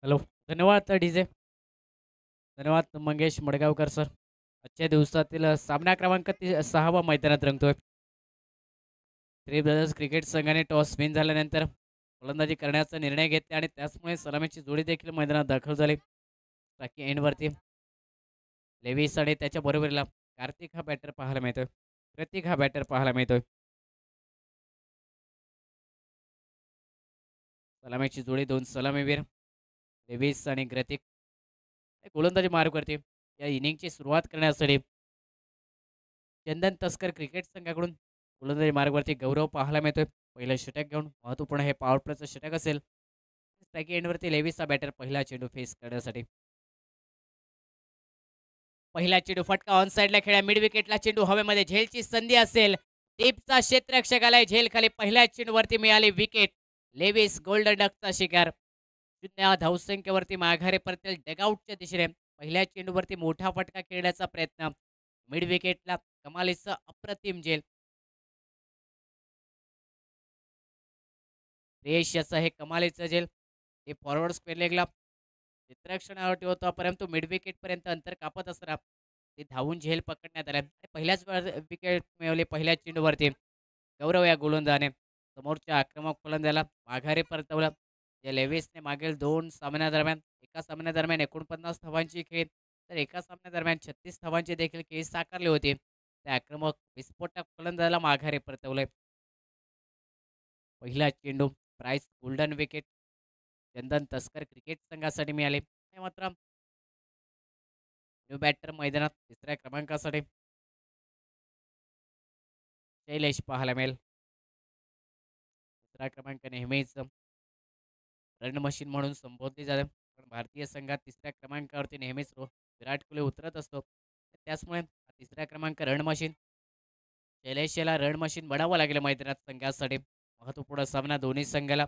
Hello. धन्यवाद DJ. धन्यवाद Mangesh मडगावकर sir. आजच्या दिवसातील सामना क्रमांक 6वा मैदानात रंगतोय. थ्री ब्रदर्स क्रिकेट संघाने टॉस विन झाल्यानंतर फलंदाजी करण्याचा निर्णय घेतला आणि त्याचमुळे सलामीची जोडी देखील मैदानात दाखल झाली. बाकी एंडवरती लेविस आणि त्याच्या बरोबरीला कार्तिक हा बॅटर पाहायला मिळतोय. प्रतीक हा बॅटर पाहायला मिळतोय. सलामीची जोडी दोन सलामीवीर लेविस आणि ग्रतिक गोलंदाजी मारू करते. या इनिंगची सुरुवात करण्यासाठी चंदन तस्कर क्रिकेट संघाकडून गोलंदाजी मार्गवरती गौरव पाहायला मिळतोय. पहिलं षटक घेऊन महत्वपूर्ण हे पॉवर प्लेचं षटक असेल. स्ट्राईक एंडवरती लेविसचा बॅटर पहिला चेंडू फेस करण्यासाठी. पहिला चेंडू फटका ऑन साईडला खेळा. मिड विकेटला चेंडू हवेमध्ये झेलची संधी असेल. डीपचा क्षेत्ररक्षक आलाय झेल खाली. पहिल्या चेंडूवरती मिळाली विकेट. लेविस गोल्डन डकचा शिकार. 0 धावसंख्येवरती माघारी परतेल डगआउटच्या दिशेने. पहिल्या चेंडूवरती मोठा फटका खेळण्याचा प्रयत्न. मिड विकेटला कमालीचं अप्रतिम झेल. रेश याचं हे कमालीचं झेल. हे फॉरवर्ड स्क्वेअर लेगला चित्रक्षणावरती होतं परंतु मिड विकेटपर्यंत अंतर कापत असताना ते धावून झेल पकडण्यात आले. पहिल्याच विकेट मिळवले पहिल्या चेंडूवरती. गौरव या गोलंदाजाने समोरच्या आक्रमक फलंदाजाला माघारी परतवलं. या लेविसने मागील 2 सामन्यादरम्यान एका सामन्यादरम्यान 49 धावांची खेळ तर एका सामन्यादरम्यान 36 धावांची देखील खेळ साकारली होती. त्या आक्रमक विस्फोटक फलंदाजाला माघारी परतवलंय. पहिला चेंडू प्राइस गोल्डन विकेट चंदन तस्कर क्रिकेट संघासाठी मिळाले. हे मात्र न्यू बॅटर मैदानात तिसऱ्या क्रमांकासाठी शैलेश पाहायला मिळेल. तिसरा क्रमांक नेहमीच रन मशीन म्हणून संबोधले जाते. पण भारतीय संघात तिसऱ्या क्रमांकावरती नेहमीच विराट कोहली उतरत असतो. त्याचमुळे तिसऱ्या क्रमांक रन मशीन शैलेश याला रन मशीन बनावं लागेल मैदानात संघासाठी. महत्वपूर्ण सामना दोन्ही संघाला.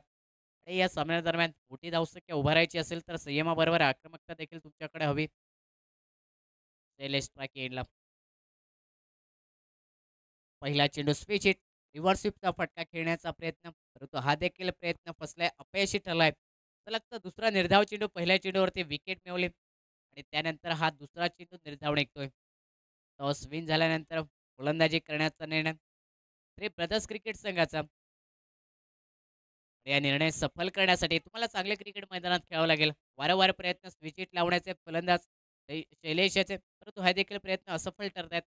आणि या सामन्यादरम्यान मोठी धावसंख्या उभारायची असेल तर संयमाबरोबर आक्रमकता देखील तुमच्याकडे हवी. शैलेश ट्रॅक एंडला पहिला चेंडू स्विच हिट रिव्हर्स स्वीपचा फटका खेळण्याचा प्रयत्न परंतु हा देखील प्रयत्न फसलाय अपयशी ठरलाय. सलग दुसरा निर्धाव चेंडू पहिल्या चेंडूवरती विकेट मिळवली आणि त्यानंतर हा दुसरा चेंडू निर्धाव निघतोय. टॉस विन झाल्यानंतर गोलंदाजी करण्याचा निर्णय थ्री ब्रदर्स क्रिकेट संघाचा. या निर्णय सफल करण्यासाठी तुम्हाला चांगले क्रिकेट मैदानात खेळावं लागेल. वारंवार प्रयत्न विकेट लावण्याचे फलंदाज शैलेश याचे परंतु हा देखील प्रयत्न असफल ठरत आहेत.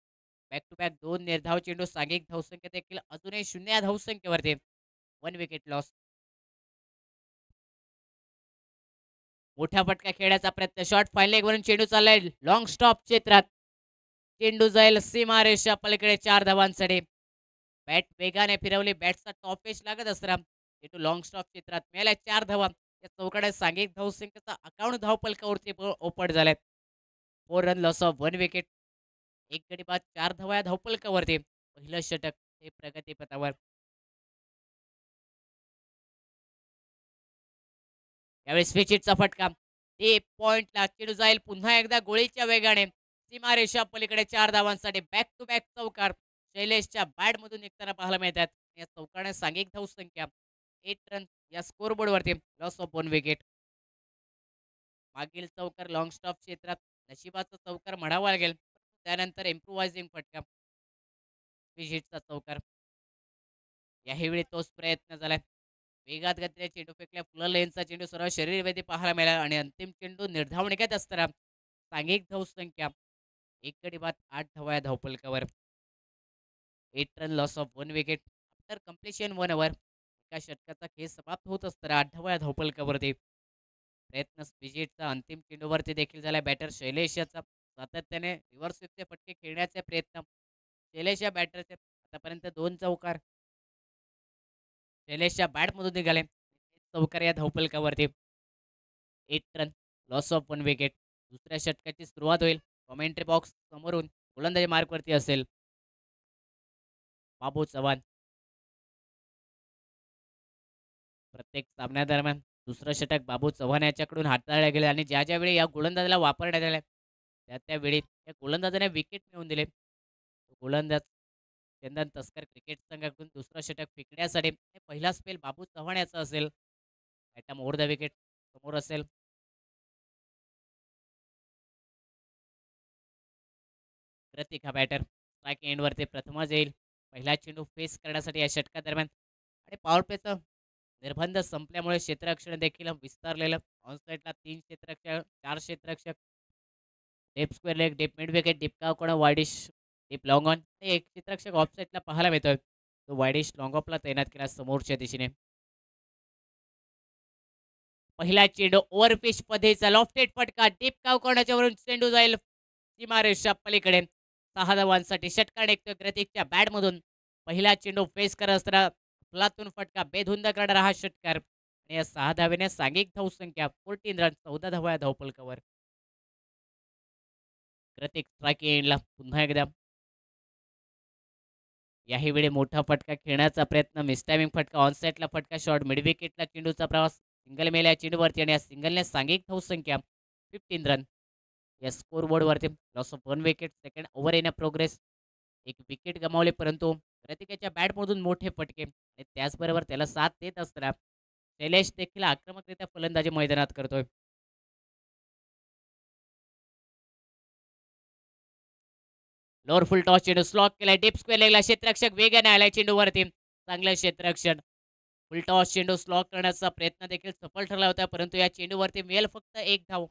बॅक टू बॅक 2 निर्धाव चेंडू सांघिक धावसंख्या देखील अजूनही 0 या धावसंख्येवरती 1 विकेट लॉस. मोठा फटका खेळण्याचा प्रयत्न शॉर्ट फाईन लेग वरून चेंडू चाललाय लॉंग स्टॉप क्षेत्रात. चेंडू जाईल सीमारेषा पलीकडे 4 धावांसाठी. बॅट वेगाने फिरवली. बॅटचा टॉप एज लागत असताना चेंडू लॉंग स्टॉप क्षेत्रात मिळाल्या 4 धावा. या चौकाड्या सांघिक धावसंख्येचा 51 धावपलकावरती ओपट झाल्यात. 4 रन लॉस ऑफ 1 विकेट. एक गडी बाद 4 धावा या धावपलकावरती. पहिलं षटक हे प्रगतीपथावर. यावेळी स्विचिटचा फटका. ते पॉइंटला चेंडू जाईल पुन्हा एकदा गोळीच्या वेगाने सीमारेषा पलीकडे 4 धावांसाठी बॅक टू बॅक चौकार शैलेशच्या बॅटमधून निघताना पाहायला मिळतात. या चौकाने सांघिक धावसंख्या 8 रन या स्कोरबोर्डवरती लॉस ऑफ 1 विकेट. मागील चौकार लॉंग स्टॉप क्षेत्रात नशिबाचा चौकार म्हणावा लागेल. त्यानंतर इम्प्रुव्हायझिंग फटका स्विचिटचा चौकार. याही वेळी तोच प्रयत्न झालाय. वेगात गतीने चेंडू फेकल्या. फुल लेनचा चेंडू सर्व शरीरवेदी पाहायला मिळाला आणि अंतिम चेंडू निर्धाव निघत असताना सांघिक धावसंख्या एक गडी बाद 8 धावा या धावपलकावर. 8 run loss of 1 wicket after completion 1 over. एका षटकाचा खेळ समाप्त होत असताना 8 धावा या धावपलकावरती. प्रयत्न विजेटचा अंतिम चेंडूवरती देखील झाला. बॅटर शैलेश याचा सातत्याने रिव्हर्स स्वीपचे फटके खेळण्याचे प्रयत्न. शैलेश या बॅटरचे आतापर्यंत 2 चौकार शैलेशच्या बॅटमधून निघाले. चौकार या धावपलकावरती. 8 रन लॉस ऑफ 1 विकेट. दुसऱ्या षटकाची सुरुवात होईल. कॉमेंट्री बॉक्स समोरून गोलंदाजी मार्कवरती असेल बाबू चव्हाण. प्रत्येक सामन्यादरम्यान दुसरं षटक बाबू चव्हाण याच्याकडून हाताळलं गेलं आणि ज्या ज्यावेळी या गोलंदाजाला वापरण्यात आल्या त्या त्यावेळी या गोलंदाजाने विकेट मिळवून दिले. गोलंदाज चंदन तस्कर क्रिकेट संघाकडून दुसरं षटक फेकण्यासाठी पहिला स्पेल बाबू चव्हाण याचा असेल. बॅटम ओव्हर द विकेट समोर असेल. प्रतीक हा बॅटर स्ट्राईक एंडवरती प्रथमच येईल. पहिला चेंडू फेस करण्यासाठी या षटकादरम्यान आणि पॉवर प्लेचं निर्बंध संपल्यामुळे क्षेत्ररक्षण देखील विस्तारलेलं. ऑनसाईडला 3 क्षेत्ररक्षक, 4 क्षेत्ररक्षक, deep square leg, deep mid wicket, deep कावकोणा, वायडिश, डीप लॉंग ऑन. एक क्षेत्ररक्षक ऑफसाईडला पाहायला मिळतोय. तो वायडिश लॉंग ऑफला तैनात केला समोरच्या दिशेने. पहिला चेंडू ओव्हरपिच पद्धतीचा लॉफ्टेड फटका डीप कावकोणाच्या वरून चेंडू जाईल सीमारेषा पलीकडे. 6 धावांसाठी षटकार निघतोय ग्रतिकच्या बॅटमधून. पहिला चेंडू फेस करत असताना फुलातून फटका बेधुंद करणारा हा षटकार आणि या 6 धावेने सांघिक धावसंख्या 14 रन 14 धावा या धावफलकावर. ग्रतिक स्ट्राईक एंडला पुन्हा एकदा. याही वेळी मोठा फटका खेळण्याचा प्रयत्न, मिसटायमिंग फटका, ऑनसाईडला फटका, शॉट, मिड विकेटला चेंडूचा प्रवास, सिंगल मेल या चेंडूवरती आणि या सिंगलने सांघिक धावसंख्या 15 रन या स्कोर बोर्डवरती. Loss of 1 wicket, second over in progress. एक विकेट गमावले परंतु प्रत्येकाच्या बॅटमधून मोठे फटके आणि त्याचबरोबर त्याला साथ देत असताना शैलेश देखील आक्रमकरित्या फलंदाजी मैदानात करतोय. लोअर फुल टॉस चेंडू स्लॉक केलाय डीप स्क्वेअर लेगला. क्षेत्ररक्षक वेगाने आलाय चेंडूवरती. चांगलं क्षेत्ररक्षण. फुल टॉस चेंडू स्लॉक करण्याचा प्रयत्न देखील सफल ठरला होता परंतु या चेंडूवरती मिळेल फक्त एक धाव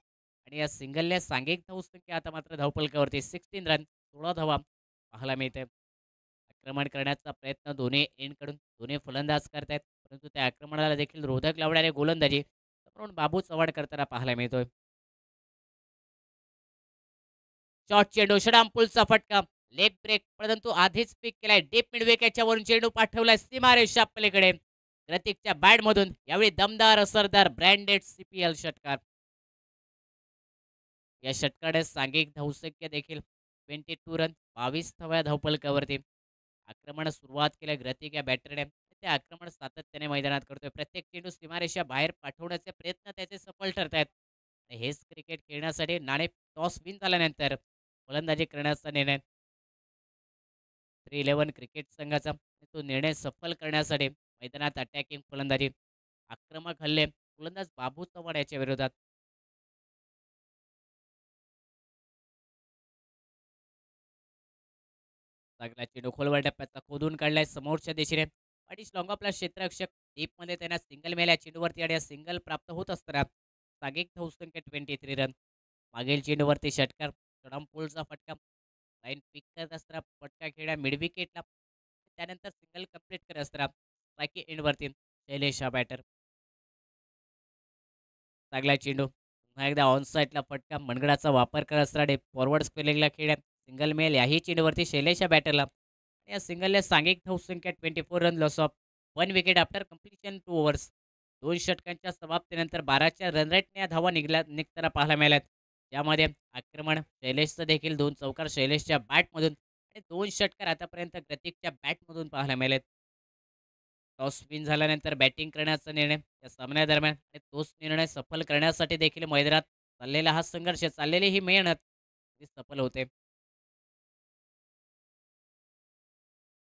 आणि या सिंगलने सांघिक धावसंख्या आता मात्र धावफलकावरती 16 रन 16 धावा पाहायला मिळते. आक्रमण करण्याचा प्रयत्न दोन्ही एंडकडून दोन्ही फलंदाज करतायत परंतु त्या आक्रमणाला देखील रोधक लावणारे गोलंदाजी म्हणून बाबू चव्हाण करताना पाहायला मिळतोय. शॉर्ट चेंडू पुलचा फटका लेग ब्रेक परंतु आधीच पिक केलाय डीप मिड विकेटच्या वरून चेंडू पाठवलाय सीमारेषा पलीकडे. प्रतीकच्या बॅटमधून यावेळी दमदार असरदार ब्रँडेड सीपीएल षटकार. या षटकाने सांघिक धावसंख्या देखील 22 रन 22 धावा धावफलकावरती. आक्रमण सुरुवात केल्या ग्रतिक या बॅटरने. ते आक्रमण सातत्याने मैदानात करतोय. प्रत्येक चेंडू सीमारेषा बाहेर पाठवण्याचे प्रयत्न त्याचे सफल ठरत आहेत. हेच क्रिकेट खेळण्यासाठी नाणे टॉस विन झाल्यानंतर फलंदाजी करण्याचा निर्णय 311 क्रिकेट संघाचा. तो निर्णय सफल करण्यासाठी मैदानात अटॅकिंग फलंदाजी, आक्रमक हल्ले, फलंदाज बाबू चव्हाण याच्या विरोधात. चांगला चेंडू खोलवर टप्प्याचा खोदून काढलाय समोरच्या दिशेने. अडीच लॉंग ऑफला क्षेत्ररक्षक डीपमध्ये त्यांना सिंगल मेल्या चेंडूवरती आणि सिंगल प्राप्त होत असताना सांघिक धावसंख्या 23 रन. मागील चेंडूवरती षटकार पोलचा फटका लाईन पिक करत असताना फटका खेळ्या मिड विकेटला. त्यानंतर सिंगल कंप्लीट करत असताना स्ट्राईक एंडवरती शैलेश हा बॅटर. चांगला चेंडू पुन्हा एकदा ऑन साईडला फटका मनगडाचा वापर करत असताना फॉरवर्ड स्पेलिंगला खेळ्या सिंगल मेल याही चेंडूवरती शैलेश बॅटरला. या सिंगलने सांघिक धावसंख्या 24 run. Loss of 1 wicket after completion 2 overs. 2 षटकांच्या समाप्तीनंतर 12च्या रनरेटने या धावा निघताना पाहायला मिळाल्यात. यामध्ये आक्रमण शैलेशचं देखील 2 चौकार शैलेशच्या बॅटमधून आणि 2 षटकार आतापर्यंत प्रतीकच्या बॅटमधून पाहायला मिळालेत. टॉस विन झाल्यानंतर बॅटिंग करण्याचा निर्णय या सामन्यादरम्यान आणि तोच निर्णय सफल करण्यासाठी देखील मैदानात चाललेला हा संघर्ष, चाललेली ही मेहनत सफल होते.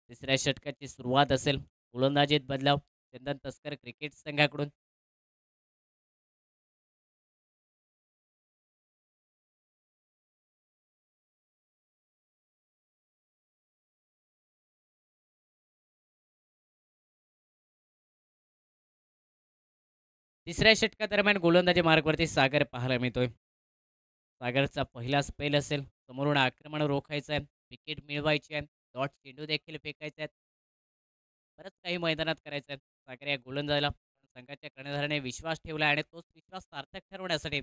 तिसऱ्या षटकाची सुरुवात असेल. गोलंदाजीत बदलाव चंदन तस्कर क्रिकेट संघाकडून. तिसऱ्या षटकादरम्यान गोलंदाजी मार्गवरती सागर पाहायला मिळतोय. सागरचा पहिला स्पेल असेल. समोरून आक्रमण रोखायचं आहे, विकेट मिळवायची आहे, डॉट चेंडू देखील फेकायचे आहेत, बरंच काही मैदानात करायचं आहे. सागर या गोलंदाजीला संघाच्या कर्णधाराने विश्वास ठेवला आणि तोच विश्वास सार्थक ठरवण्यासाठी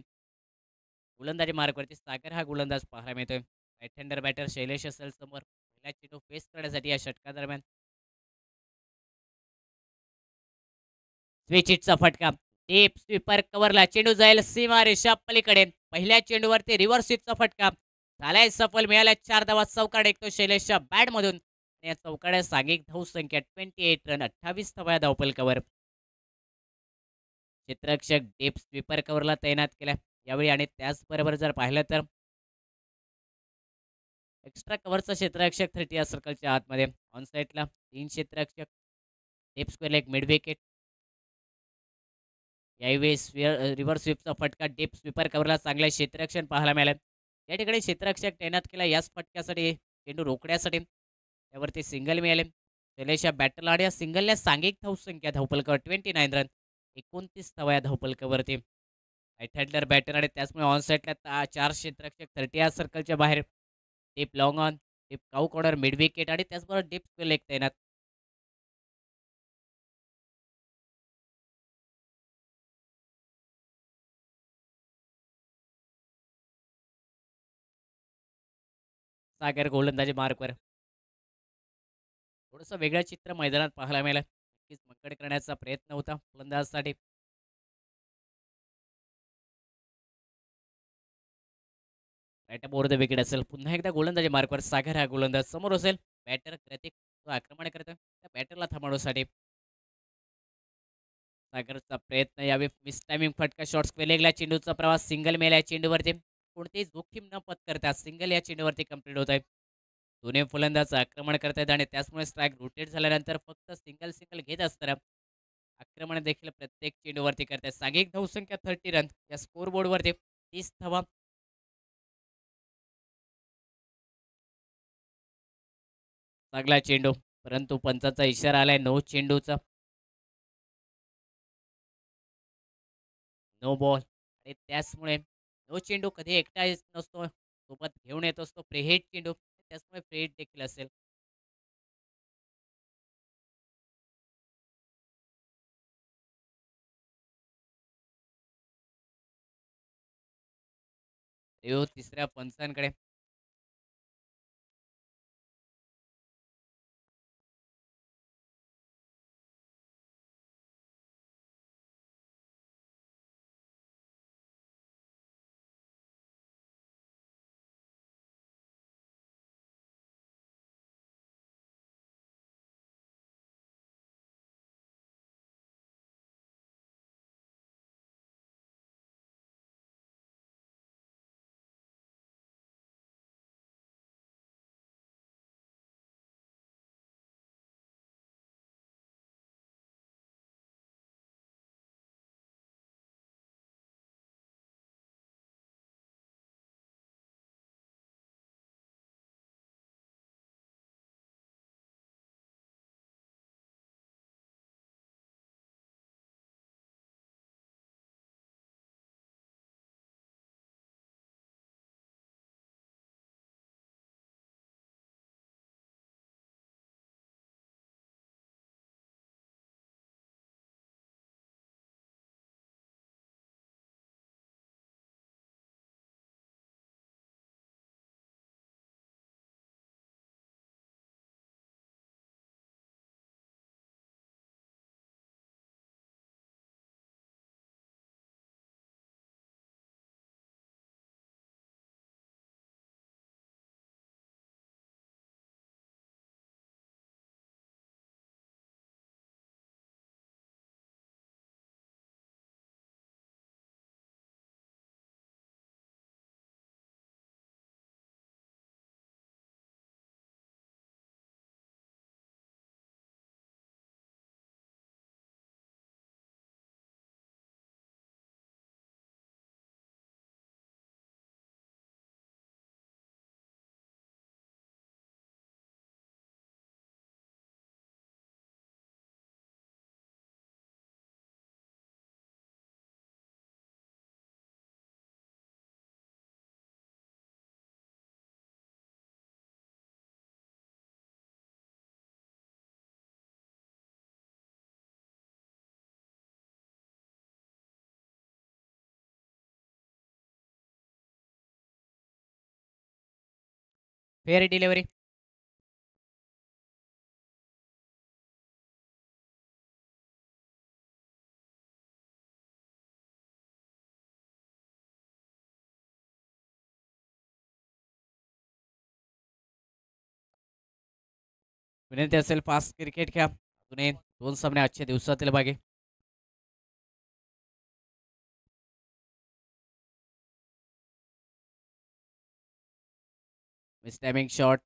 गोलंदाजी मार्गवरती सागर हा गोलंदाज पाहायला मिळतोय. राईट हँडर बॅटर शैलेश असेल समोर. पहिला चेंडू फेस करण्यासाठी या षटकादरम्यान स्विचिटचा फटका डीप स्वीपर कव्हरला चेंडू जाईल सीमारेषा पलीकडे. पहिल्या चेंडूवरती रिव्हर्स स्वीपचा फटका झालाय सफल. मिळाल्या 4 धावा. चौकार टेकतो शैलेशच्या बॅटमधून. या चौकाड्या सांघिक धावसंख्या 28 रन 28 धावा धावफलकावर. क्षेत्ररक्षक डीप स्वीपर कव्हरला तैनात केला यावेळी आणि त्याचबरोबर जर पाहिलं तर एक्स्ट्रा कव्हरचा क्षेत्ररक्षक 30 या सर्कलच्या आतमध्ये. ऑन साईडला 3 क्षेत्ररक्षक, deep square leg, mid wicket. यावेळी रिव्हर्स स्वीपचा फटका डीप स्वीपर कव्हरला चांगले क्षेत्ररक्षण पाहायला मिळालं. या ठिकाणी क्षेत्ररक्षक तैनात केला याच फटक्यासाठी, चेंडू रोखण्यासाठी. त्यावरती सिंगल मिळाले. शैलेश या बॅटरला आणि या सिंगलने सांघिक धावसंख्या धावफलकावर 29 रन. 29 धावा या धावफलकावरती. राईट हँडलर बॅटर आणि त्याचमुळे ऑन साईडला 4 क्षेत्ररक्षक 30 या सर्कलच्या बाहेर. Deep long on, deep cow corner, mid wicket आणि त्याचबरोबर डीप स्क्वेअर लेग तैनात. सागर गोलंदाजी मार्कवर. थोडंसं वेगळं चित्र मैदानात पाहायला मिळालं. नक्कीच मक्कड करण्याचा प्रयत्न होता फलंदाजसाठी. राईट ओव्हर द विकेट असेल. पुन्हा एकदा गोलंदाजी मार्कवर सागर हा गोलंदाज समोर असेल. बॅटर प्रत्येक जो आक्रमण करतोय त्या बॅटरला थांबवण्यासाठी. सागरचा प्रयत्न यावेळी मिस टायमिंग फटका शॉर्ट स्क्वेअर लेगला चेंडूचा प्रवास सिंगल मेल या चेंडूवरती. कोणतीही जोखीम न पत्करता सिंगल या चेंडूवरती कंप्लीट होत आहे. दोन्ही फलंदाज आक्रमण करतायत आणि त्याचमुळे स्ट्राईक रोटेट झाल्यानंतर फक्त सिंगल सिंगल घेत असताना आक्रमण देखील प्रत्येक चेंडूवरती करतायत. सांघिक धावसंख्या 30 रन या स्कोर बोर्डवरती 30 धावा. चांगला चेंडू, परंतु पंचाचा इशारा आलाय नो चेंडूचा. नो बॉल आणि त्याचमुळे नो चेंडू कधी एकटा येत नसतो, सोबत घेऊन येत असतो फ्री चेंडू. त्याचमुळे फ्री देखील असेल. यो तिसऱ्या पंचांकडे. Fair delivery. विनंती असेल फास्ट क्रिकेट खेळा. अजूनही 2 सामने आजच्या दिवसातील बाकी. Miss timing shot.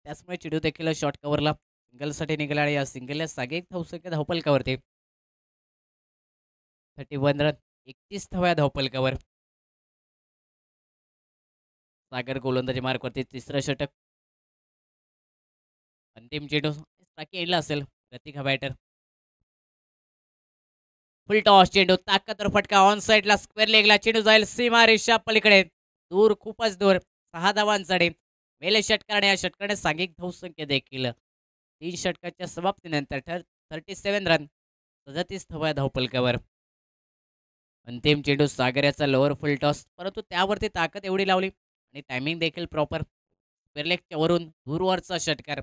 त्याचमुळे चेंडू देखील शॉर्ट कव्हरला सिंगलसाठी निघाला आणि या सिंगलने सांघिक धावसंख्या धावफलकावरती 31 रन. 31 धावा या धावफलकावर. सागर गोलंदाजी मार्कवरती तिसरं षटक. अंतिम चेंडू टाकी एंडला असेल. प्रतीक हा बॅटर. फुल टॉस चेंडू ताकदवर फटका ऑन साईडला स्क्वेअर लेगला चेंडू जाईल सीमा रेषा पलीकडे दूर खूपच दूर 6 धावांसाठी मेले षटकार या षटकाने सांघिक धावसंख्या देखील 3 षटकाच्या समाप्तीनंतर 37 रन 37 धावा धावपलकावर. अंतिम चेंडू सागर याचा लोअर फुल टॉस परंतु त्यावरती ताकद एवढी लावली आणि टायमिंग देखील प्रॉपर पेरलेकच्या वरून दूरवरचा षटकार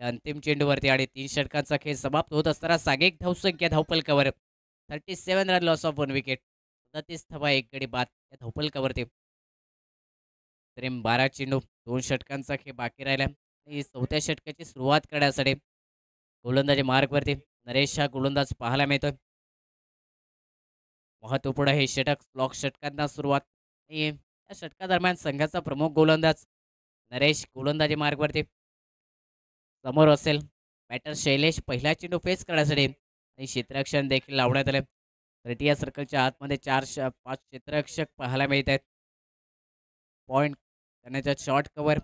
या अंतिम चेंडूवरती आणि 3 षटकांचा खेळ समाप्त होत असताना सांघिक धावसंख्या धावपलकावर 37 रन लॉस ऑफ 1 विकेट 37 धावा 1 गडी बाद या धावपलकावरती. तरी 12 चेंडू 2 षटकांचा खेळ बाकी राहिला आणि 4थ्या षटकाची सुरुवात करण्यासाठी गोलंदाजी मार्गवरती नरेश हा गोलंदाज पाहायला मिळतोय. महत्वपूर्ण हे षटक ब्लॉक षटकांना सुरुवात आणि या षटकादरम्यान संघाचा प्रमुख गोलंदाज नरेश गोलंदाजी मार्गवरती समोर असेल. बॅटर शैलेश पहिला चेंडू फेस करण्यासाठी आणि क्षेत्ररक्षण देखील लावण्यात आले. रेटिया सर्कलच्या आतमध्ये 4-5 क्षेत्ररक्षक पाहायला मिळत आहेत. पॉईंट करण्याचा शॉर्ट कव्हर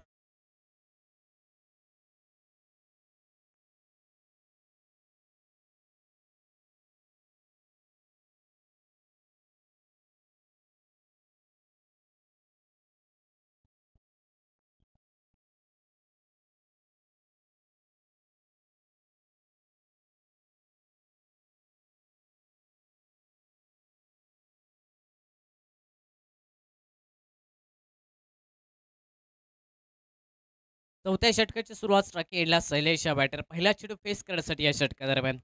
चौथ्या षटकाची सुरुवात राखी एंडला शैलेश हा बॅटर पहिला चेंडू फेस करण्यासाठी या षटकादरम्यान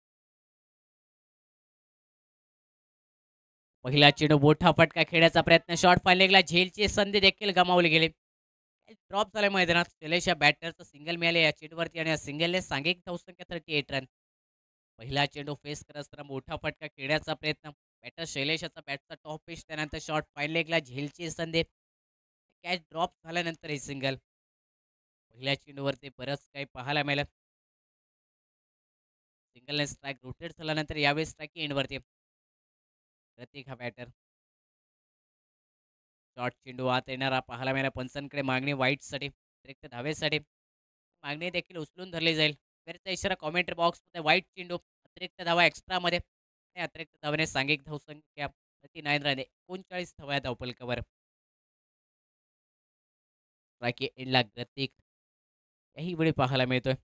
पहिला चेंडू मोठा फटका खेळण्याचा प्रयत्न शॉर्ट फायलेगला झेलची संधी देखील गमावली गेली. ड्रॉप झाल्या मैदानात शैलेश या बॅटरचं सिंगल मिळाले या चेंडूवरती आणि या सिंगलने सांघिक धावसंख्या 38 रन. पहिला चेंडू फेस करत असताना मोठा फटका खेळण्याचा प्रयत्न बॅटर शैलेशाचा बॅटचा टॉप पिच त्यानंतर शॉर्ट फाईन लेगला झेलची संधी कॅच ड्रॉप झाल्यानंतर हे सिंगल. पहिल्या चेंडूवरती बरंच काही पाहायला मिळालं. सिंगलने स्ट्राईक रोटेट झाल्यानंतर यावेळी स्ट्राईक एंडवरती प्रतीक हा बॅटर. शॉर्ट चेंडू आत येणारा पाहायला मिळाला. पंचांकडे मागणी वाईटसाठी अतिरिक्त धावेसाठी मागणी देखील उचलून धरली जाईल. त्याचा इशारा कॉमेंट्री बॉक्समध्ये वाईट चेंडू अतिरिक्त धावा एक्स्ट्रामध्ये आणि अतिरिक्त धावाने सांघिक धावसंख्या 39 रन 39 धावा धावपलकावर. राखी एंडला प्रतीक याही वेळी पाहायला मिळतोय.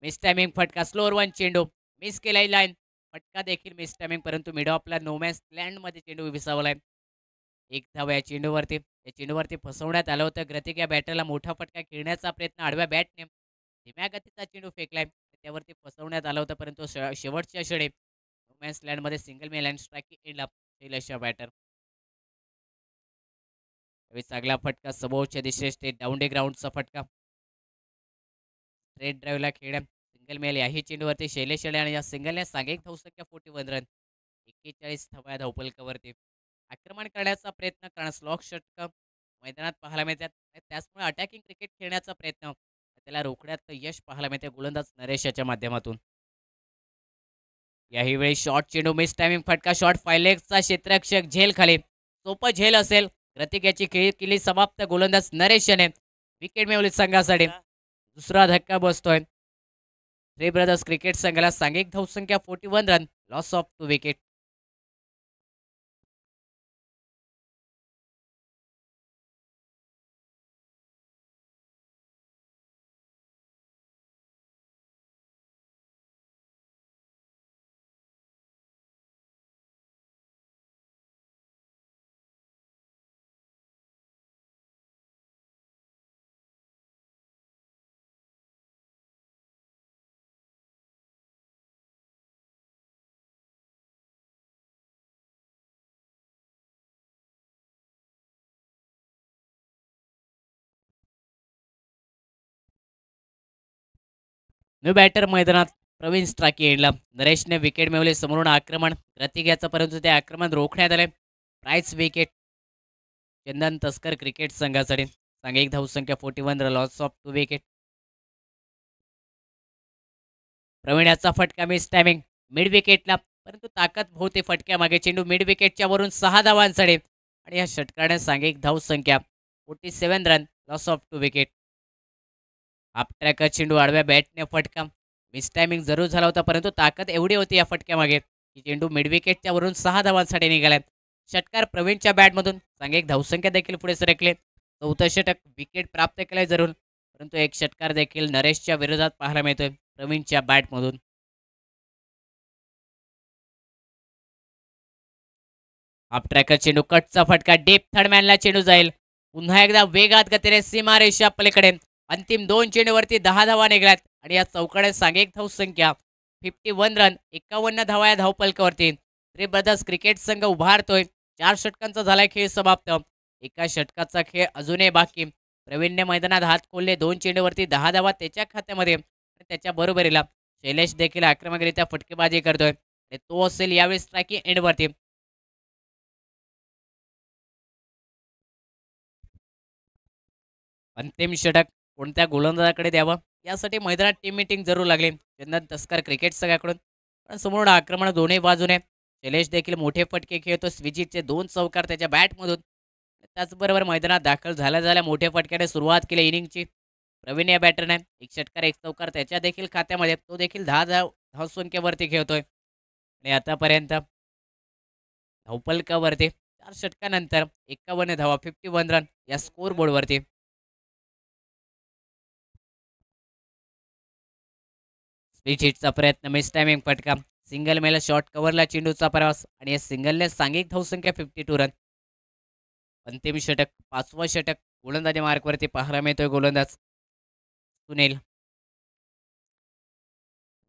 मिस टायमिंग फटका स्लोअर वन चेंडू मिस केलाय लाईन फटका देखील मिस टायमिंग परंतु मिड ऑफला नोमॅन्स लँडमध्ये चेंडू विसावलाय. एक धाव या चेंडूवरती फसवण्यात आलं होतं. ग्रतिक या बॅटरला मोठा फटका खेळण्याचा प्रयत्न आडव्या बॅटने धीम्या गतीचा चेंडू फेकलाय त्यावरती फसवण्यात आलं होतं परंतु शेवटच्या षणी no man's लँडमध्ये single male and strike एंडला शैलेश बॅटर. चांगला फटका समोरच्या दिशेने स्टेट डाऊन डे ग्राउंडचा फटका स्ट्रेट ड्राईव्हला खेळ सिंगल मेल याही चेंडूवरती शैलेश आणि या सिंगलने सांघिक धावसंख्या 41 रन 41 धावा धावपलकावरती. आक्रमण करण्याचा प्रयत्न कारण स्लॉक षटक मैदानात पाहायला मिळतात त्याचमुळे अटॅकिंग क्रिकेट खेळण्याचा प्रयत्न त्याला रोखण्यात यश पाहायला मिळते गोलंदाज नरेश याच्या माध्यमातून. याही वेळी शॉर्ट चेंडू मिस टायमिंग फटका शॉर्ट फायलेगचा क्षेत्ररक्षक झेल खाली सोपं झेल असेल. प्रतीक याची खेळी केली समाप्त. गोलंदाज नरेश याने विकेट मिळवली संघासाठी. दुसरा धक्का बसतोय. थ्री ब्रदर्स क्रिकेट संघाला सांघिक धावसंख्या 41 run loss of 2 wicket. New batter मैदानात प्रवीण स्ट्राकी एंडला. नरेशने विकेट मिळवले. समोरून आक्रमण प्रतीक याचं परंतु ते आक्रमण रोखण्यात आले. प्राईज विकेट चंदन तस्कर क्रिकेट संघासाठी सांघिक धावसंख्या 41 run loss of 2 wicket. Praveen याचा फटका मिस टायमिंग मिड विकेटला परंतु ताकद होते फटक्यामागे चेंडू मिड विकेटच्या वरून 6 धावांसाठी आणि या षटकाराने सांघिक धावसंख्या 47 run, loss of 2 wicket. Half tracker चेंडू आडव्या बॅटने फटका. मिस टायमिंग जरूर झाला होता, परंतु ताकद एवढी होती या फटक्यामागे की चेंडू मिड विकेटच्या वरून 6 धावांसाठी निघाला. षटकार प्रवीणच्या बॅटमधून सांघिक धावसंख्या देखील पुढे सरकले. चौथं षटक विकेट प्राप्त केले जरूर, परंतु एक षटकार देखील नरेशच्या विरोधात पाहायला मिळतोय प्रवीणच्या बॅटमधून. हाफ ट्रॅकर चेंडू कटचा फटका, डीप थर्डमॅनला चेंडू जाईल. पुन्हा एकदा वेगात गतीने सीमारेषा पलीकडे अंतिम 2 चेंडूवरती 10 धावा निघाल्यात आणि या चौकाने सांघिक धावसंख्या 51 रन, 51 धावा या धावपलकावरती. थ्री ब्रदर्स क्रिकेट संघ उभारतोय. 4 षटकांचा झालाय खेळ समाप्त. एका षटकाचा खेळ अजूनही बाकी. प्रवीणने मैदानात हात खोलले. 2 चेंडूवरती 10 धावा त्याच्या खात्यामध्ये आणि त्याच्या बरोबरीला शैलेश देखील आक्रमकरित्या फटकेबाजी करतोय. तो असेल यावेळी स्ट्रायकिंग एंडवरती. अंतिम षटक कोणत्या गोलंदाजाकडे द्यावं यासाठी मैदानात टीम मीटिंग जरूर लागली चंदन तस्कर क्रिकेट संघाकडून. पण समोर आक्रमण दोन्ही बाजूने. शैलेश देखील मोठे फटके खेळतो. स्विजितचे 2 चौकार त्याच्या बॅटमधून. त्याचबरोबर मैदानात दाखल झाल्या मोठ्या फटक्याने सुरुवात केली इनिंगची प्रवीण या बॅटरने. एक षटकार एक चौकार त्याच्या देखील खात्यामध्ये. तो देखील 10 धावसंख्येवरती खेळतोय आणि आतापर्यंत धावपलकावरती 4 षटकानंतर 51 धावा, 51 रन या स्कोर बोर्डवरती. स्पीच हिटचा प्रयत्न, मिस टायमिंग फटका. सिंगल मेला शॉर्ट कव्हरला चेंडूचा प्रवास आणि या सिंगलने सांघिक धावसंख्या 52 रन. अंतिम षटक, 5वं षटक गोलंदाजी मार्कवरती पाहायला मिळतोय गोलंदाज सुनील.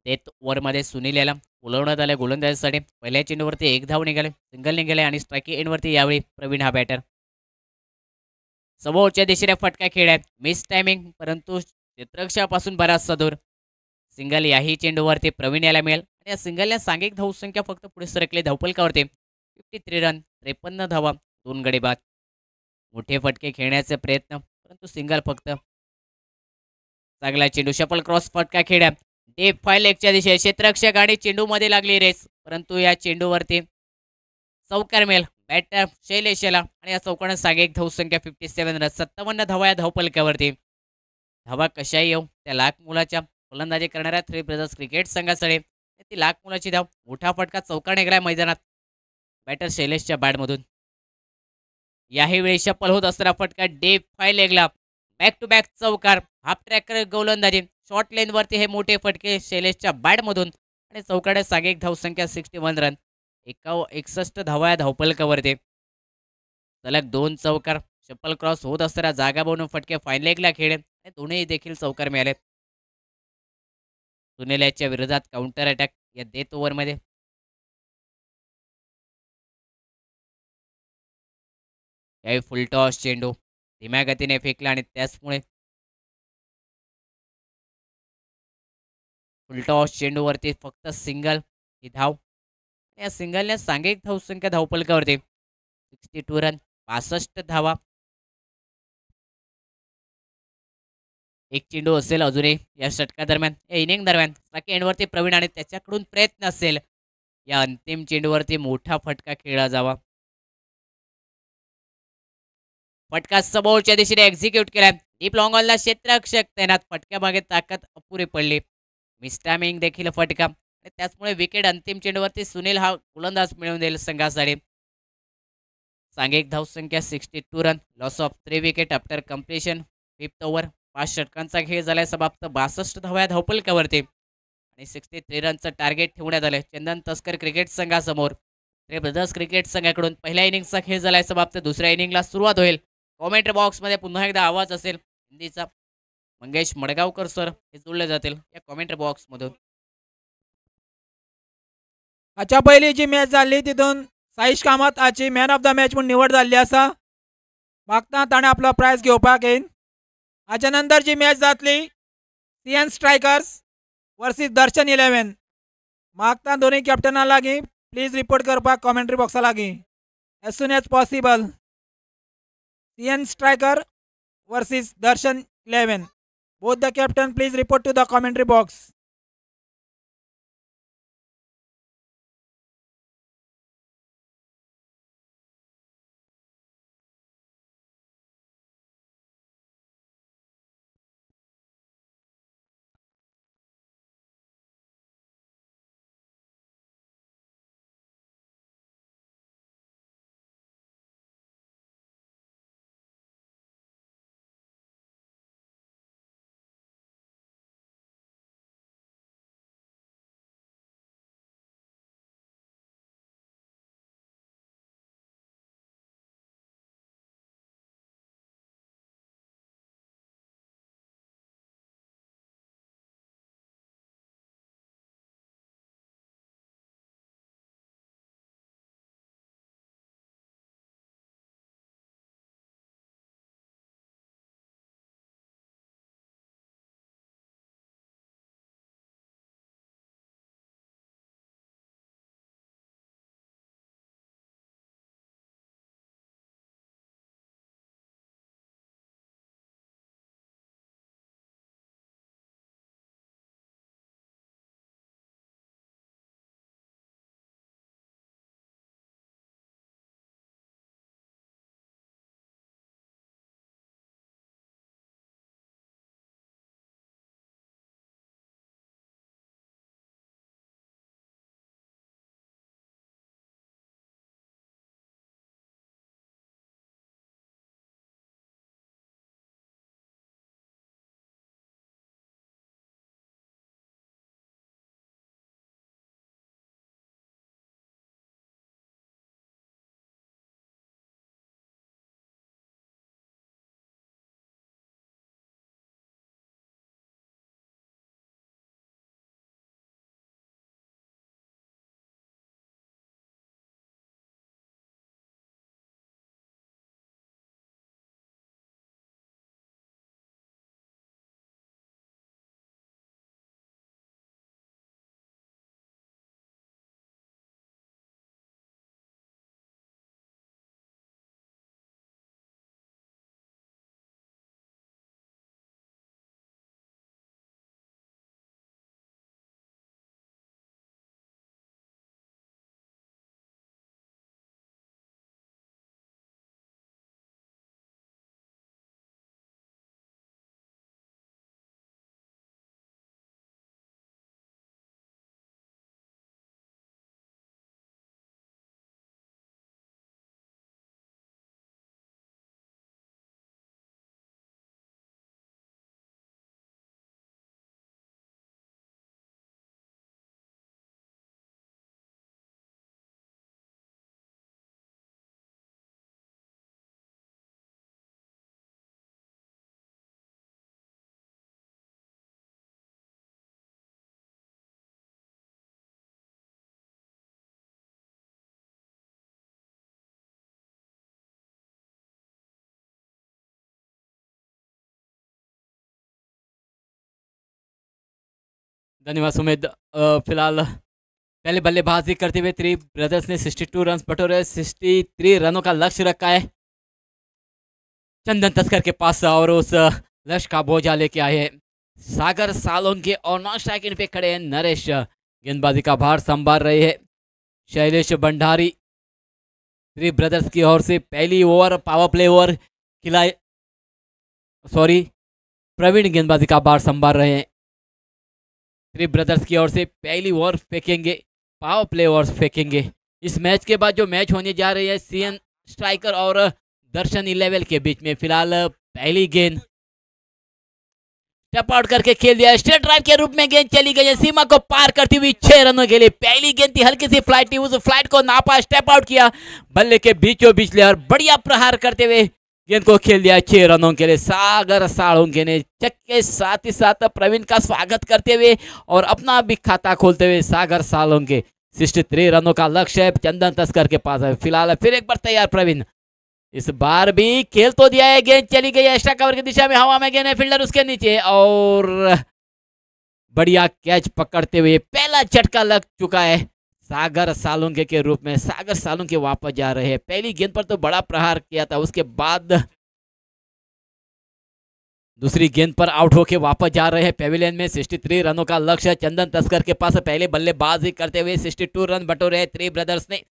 डेथ ओव्हरमध्ये सुनील याला बोलवण्यात आलं गोलंदाजीसाठी. पहिल्या चेंडूवरती 1 धाव निघाले, सिंगल निघाले आणि स्ट्रायकिंग एंडवरती यावेळी प्रवीण हा बॅटर. समोरच्या दिशेने फटका खेळ आहे. मिस टायमिंग, परंतु क्षेत्ररक्षणापासून बराचसा दूर. सिंगल याही चेंडूवरती प्रवीण याला मिळेल आणि या सिंगलने सांघिक धावसंख्या फक्त पुढे सरकले धावपलकावरती. 53 रन, 53 धावा, 2 गडी बाद. मोठे फटके खेळण्याचे प्रयत्न, परंतु सिंगल फक्त. चांगला चेंडू, शफल क्रॉस फटका खेळ्या. डीप फाय लेगच्या दिशेने क्षेत्ररक्षक आणि चेंडूमध्ये लागली रेस, परंतु या चेंडूवरती चौकार मिळेल बॅटर शैलेश याला आणि या चौकाने सांघिक धावसंख्या 57 रन, 57 धावा या धावपलकावरती. धावा कशाही येऊ त्या लाख मुलाच्या फलंदाजी करणाऱ्या थ्री ब्रदर्स क्रिकेट संघाकडे ती लाख मुलाची धाव. मोठा फटका चौकार निघाला मैदानात बॅटर शैलेशच्या बॅटमधून. याही वेळी शफल होत असताना फटका डीप फाय लेगला, बॅक टू बॅक चौकार. हाफ ट्रॅकर गोलंदाजी, शॉर्ट लेनवरती हे मोठे फटके शैलेशच्या बॅटमधून आणि चौकाने सांघिक धावसंख्या 61 रन, 61 धावा या धावपलकावरती. सलग 2 चौकार. शफल क्रॉस होत असताना जागा बनवून फटके फाईन लेगला खेळले आणि दोन्ही देखील चौकार मिळाले. सुनील याच्या विरोधात काउंटर अटॅक या डेथ ओव्हरमध्ये. यावेळी फुलटॉस चेंडू धीम्या गतीने फेकला आणि त्याचमुळे फुलटॉस चेंडूवरती फक्त सिंगल ही धाव. या सिंगलने सांघिक धावसंख्या धावपलकावरती 62 रन, 65 धावा. एक चेंडू असेल अजूनही या षटकादरम्यान, या इनिंग दरम्यान. बाकी एंडवरती प्रवीण आणि त्याच्याकडून प्रयत्न असेल या अंतिम चेंडूवरती मोठा फटका खेळला जावा. फटका समोरच्या दिशेने एक्झिक्यूट केला. डीप लॉंग ऑनला क्षेत्ररक्षक तैनात. फटक्यामागे ताकद अपुरी पडली. मिस टायमिंग देखील फटका आणि त्याचमुळे विकेट अंतिम चेंडूवरती सुनील हा गोलंदाज मिळवून देईल संघासाठी. सांघिक धावसंख्या 62 run, loss of 3 wicket after completion 5th over. 5 षटकांचा खेळ झालाय समाप्त. 62 धावा धावपलकावरती आणि 63 रनचं टार्गेट ठेवण्यात आलं चंदन तस्कर क्रिकेट संघासमोर. थ्री ब्रदर्स क्रिकेट संघाकडून पहिल्या इनिंगचा खेळ झालाय समाप्त. दुसऱ्या इनिंगला सुरुवात होईल. कॉमेंट्री बॉक्समध्ये पुन्हा एकदा आवाज असेल हिंदीचा. मंगेश मडगावकर सर हे जोडले जातील या कॉमेंट्री बॉक्समधून. हाच्या पहिली जी मॅच जाल्ली तितून साईश कामत हाची मॅन ऑफ द मॅच म्हणून निवड जाल्ली आसा. मागता ताणें आपलो प्रायज घेवपाक येईन. हाच्या नंतर जी मॅच जातली CN स्ट्रायकर्स वर्सीस दर्शन 11. मागता दोन्ही कॅप्टना लागीं प्लीज रिपोर्ट करपाक कॉमेंट्री बॉक्सा लागीं as soon as possible. CN striker versus Darshan 11. Both the captain please report to the commentary box. धन्यवाद सुमित। फिलहाल पहले बल्लेबाजी करते हुए थ्री ब्रदर्स ने 62 रन बटोरे, 63 रनों का लक्ष्य रखा है चंदन तस्कर के पास, और उस लक्ष्य का बोझा लेके आए हैं सागर सालोंके और नॉन स्ट्राइक पे खड़े हैं नरेश। गेंदबाजी का भार संभाल रहे हैं शैलेश भंडारी। थ्री ब्रदर्स की ओर से पहली ओवर पावर प्ले ओवर खिलाए, सॉरी प्रवीण गेंदबाजी का भार संभाल रहे हैं। थ्री ब्रदर्स की ओर से पहली ओवर फेंकेंगे, पावर प्ले ओवर फेंकेंगे। इस मैच के बाद जो मैच होने जा रही है सीएन स्ट्राइकर और दर्शन 11 के बीच में, फिलहाल पहली गेंद टप आउट करके खेल दिया, स्ट्रेट ड्राइव के रूप में गेंद चली गई है सीमा को पार करती हुई 6 रनों के लिए। पहली गेंद थी, हल्की सी फ्लाइट थी, उस फ्लाइट को नापा, स्टेप आउट किया, बल्ले के बीचों बीच ले और बढ़िया प्रहार करते हुए गेंद को खेल दिया 6 रनों के लिए। सागर साळुंके ने चक्के साथ ही साथ प्रवीण का स्वागत करते हुए और अपना भी खाता खोलते हुए सागर साळुंके 63 रनों का लक्ष्य है चंदन तस्कर के पास है। फिलहाल फिर एक बार तैयार प्रवीण, इस बार भी खेल तो दिया है, गेंद चली गई है एक्स्ट्रा कवर की दिशा में, हवा में गेंद है, फील्डर उसके नीचे और बढ़िया कैच पकड़ते हुए पहला झटका लग चुका है सागर सालुंके के रूप में। सागर सालुंके वापस जा रहे हैं, पहली गेंद पर तो बड़ा प्रहार किया था, उसके बाद दूसरी गेंद पर आउट होके वापस जा रहे हैं पेविलियन में। 63 रनों का लक्ष्य चंदन तस्कर के पास, पहले बल्लेबाजी करते हुए 62 रन बटोरे थ्री ब्रदर्स ने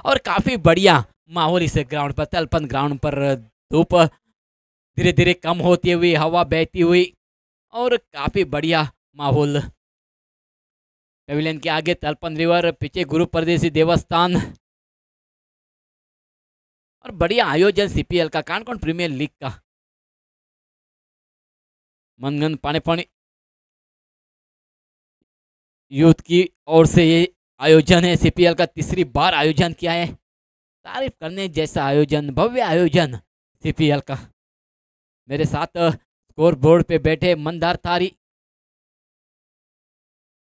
और काफी बढ़िया माहौल इस ग्राउंड पर, तलपन ग्राउंड पर धूप धीरे धीरे कम होती हुई, हवा बहती हुई और काफी बढ़िया माहौल। पेविलियन के आगे तलपन रिवर, पीछे गुरु परदेसी देवस्थान और बढ़िया आयोजन सीपीएल का, कानकोन प्रीमियर लीग का। मनगन पानी पानी यूथ की ओर से ये आयोजन है, सीपीएल का तीसरी बार आयोजन किया है, तारीफ करने जैसा आयोजन, भव्य आयोजन सीपीएल का। मेरे साथ स्कोर बोर्ड पे बैठे मंदार तारी,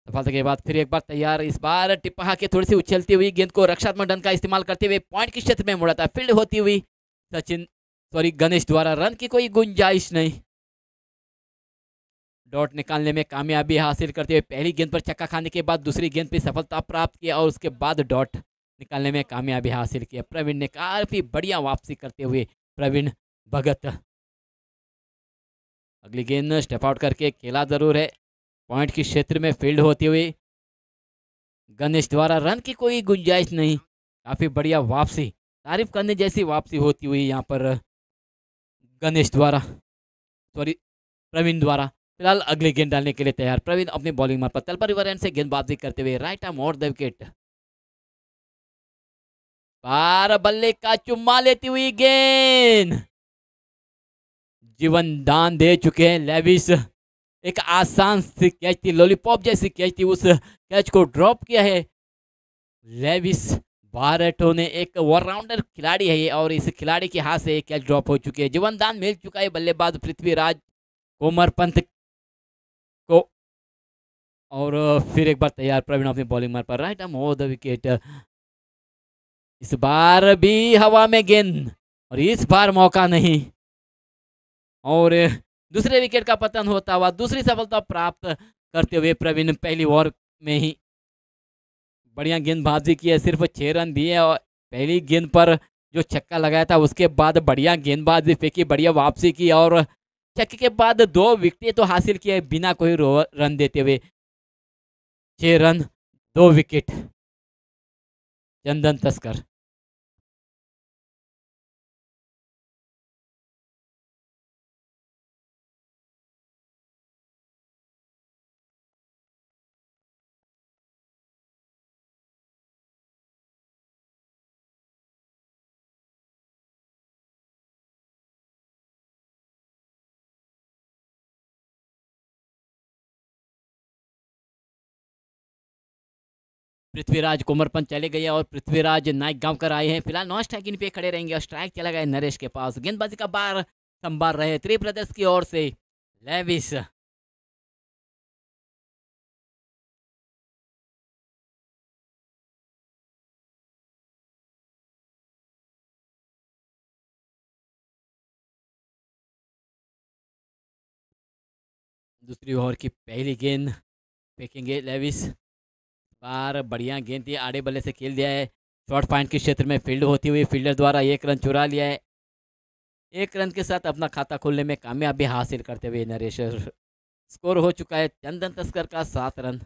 सफलता के बाद फिर एक बार तैयार, इस बार टिपहा के थोड़ी सी उछलती हुई गेंद को रक्षात्मक ढंग का इस्तेमाल करते हुए पॉइंट के क्षेत्र में मुड़ा था, फील्ड होती हुई सचिन सॉरी गणेश द्वारा रन की कोई गुंजाइश नहीं। डॉट निकालने में कामयाबी हासिल करते हुए पहली गेंद पर छक्का खाने के बाद दूसरी गेंद पर सफलता प्राप्त किया और उसके बाद डॉट निकालने में कामयाबी हासिल किया। प्रवीण ने काफी बढ़िया वापसी करते हुए प्रवीण भगत अगली गेंद स्टेप आउट करके खेला जरूर है, पॉइंट के क्षेत्र में फील्ड होती हुई गणेश द्वारा रन की कोई गुंजाइश नहीं, काफी बढ़िया वापसी, तारीफ करने जैसी वापसी होती हुई यहाँ पर गणेश द्वारा सॉरी प्रवीण द्वारा। फिलहाल अगली गेंद डालने के लिए तैयार प्रवीण अपनी बॉलिंग मार्ग पर तलपर रिवर एंड से गेंदबाजी करते हुए राइट आर्म और द विकेट, बार बल्ले का चुम्मा लेती हुई गेंद जीवन दान दे चुके हैं लेविस। एक आसान सी कैच थी, लॉलीपॉप जैसी कैच थी, उस कैच को ड्रॉप किया है लेविस बारेटो ने। एक ऑलराउंडर खिलाड़ी है ये और इस खिलाड़ी के हाथ से एक कैच ड्रॉप हो चुकी है। जीवन दान मिल चुका है बल्लेबाज पृथ्वीराज कोमरपंत को और फिर एक बार तैयार प्रवीण अपनी बॉलिंग मार पर right arm over the wicket, इस बार भी हवा में गेंद और इस बार मौका नहीं और दूसरे विकेट का पतन होता हुआ दूसरी सफलता प्राप्त करते हुए प्रवीण पहली ओवर में ही बढ़िया गेंदबाजी की है, सिर्फ 6 रन दिए और पहली गेंद पर जो छक्का लगाया था उसके बाद बढ़िया गेंदबाजी फेंकी, बढ़िया वापसी की और छक्के के बाद 2 विकेट तो हासिल किए बिना कोई रन देते हुए। 6 रन 2 विकेट चंदन तस्कर। पृथ्वीराज कोमरपंत चले गए और पृथ्वीराज नाइक गांव कर आए हैं, फिलहाल नॉन स्ट्राइक पे खड़े रहेंगे और स्ट्राइक चला गया नरेश के पास। गेंदबाजी का बार संभाल रहे थ्री ब्रदर्स की ओर से लेविस। दूसरी ओवर की पहली गेंद फेंकेंगे लेविस। बार बढ़िया गेंद थी, आड़े बल्ले से खेल दिया है। शॉर्ट पॉइंट के क्षेत्र में फील्ड होती हुई फील्डर द्वारा 1 रन चुरा लिया है। 1 रन के साथ अपना खाता खोलने में कामयाबी हासिल करते हुए नरेश। स्कोर हो चुका है चंदन तस्कर का 7 रन।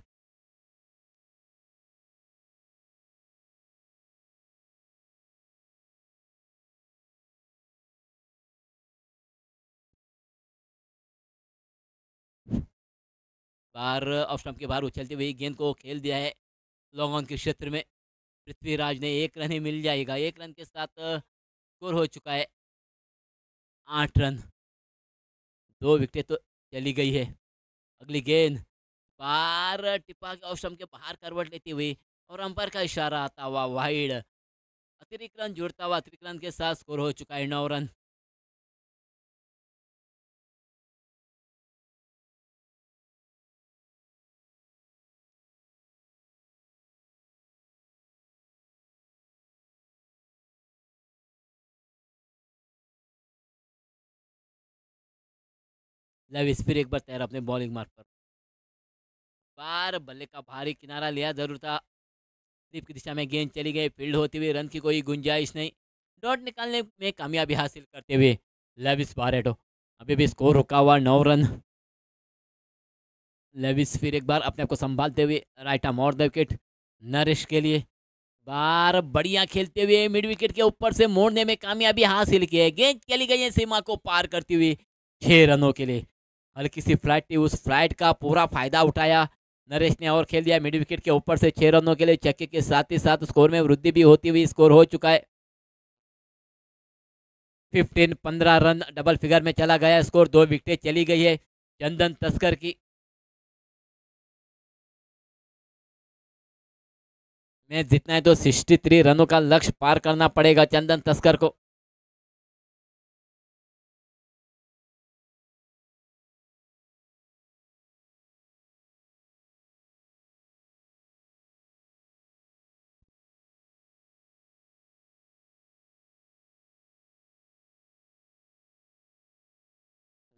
बार ऑफ स्टंप के बाहर उछलते हुए गेंद को खेल दिया है लॉन्ग ऑन के क्षेत्र में। पृथ्वीराज ने 1 रन ही मिल जाएगा। 1 रन के साथ स्कोर हो चुका है 8 रन। 2 विकेट तो चली गई है। अगली गेंद बार टिपा के ऑफ स्टंप के बाहर करवट लेती हुई और अंपायर का इशारा आता हुआ वाइड। अतिरिक्त रन जुड़ता हुआ अतिरिक्त रन के साथ स्कोर हो चुका है 9 रन। लेविस फिर एक बार तैयार अपने बॉलिंग मार्क पर। बार बल्ले का भारी किनारा लिया जरूर था। स्लिप की दिशा में गेंद चली गई, फील्ड होती हुई रन की कोई गुंजाइश नहीं। डॉट निकालने में कामयाबी हासिल करते हुए लेविस बारेटो। अभी भी स्कोर रुका हुआ 9 रन। लेविस फिर एक बार अपने आप को संभालते हुए राइट आर्म और द विकेट नरेश के लिए। बार बढ़िया खेलते हुए मिड विकेट के ऊपर से मोड़ने में कामयाबी हासिल की है। गेंद चली गई है सीमा को पार करती हुई 6 रनों के लिए। हल्की सी फ्लाइट थी, उस फ्लाइट का पूरा फायदा उठाया नरेश ने और खेल दिया मिड विकेट के ऊपर से 6 रनों के लिए। छक्के के साथ ही साथ स्कोर में वृद्धि भी होती हुई स्कोर हो चुका है 15 रन डबल फिगर में चला गया स्कोर। 2 विकेट चली गई है चंदन तस्कर की। मैच जीतना है तो 63 रनों का लक्ष्य पार करना पड़ेगा चंदन तस्कर को।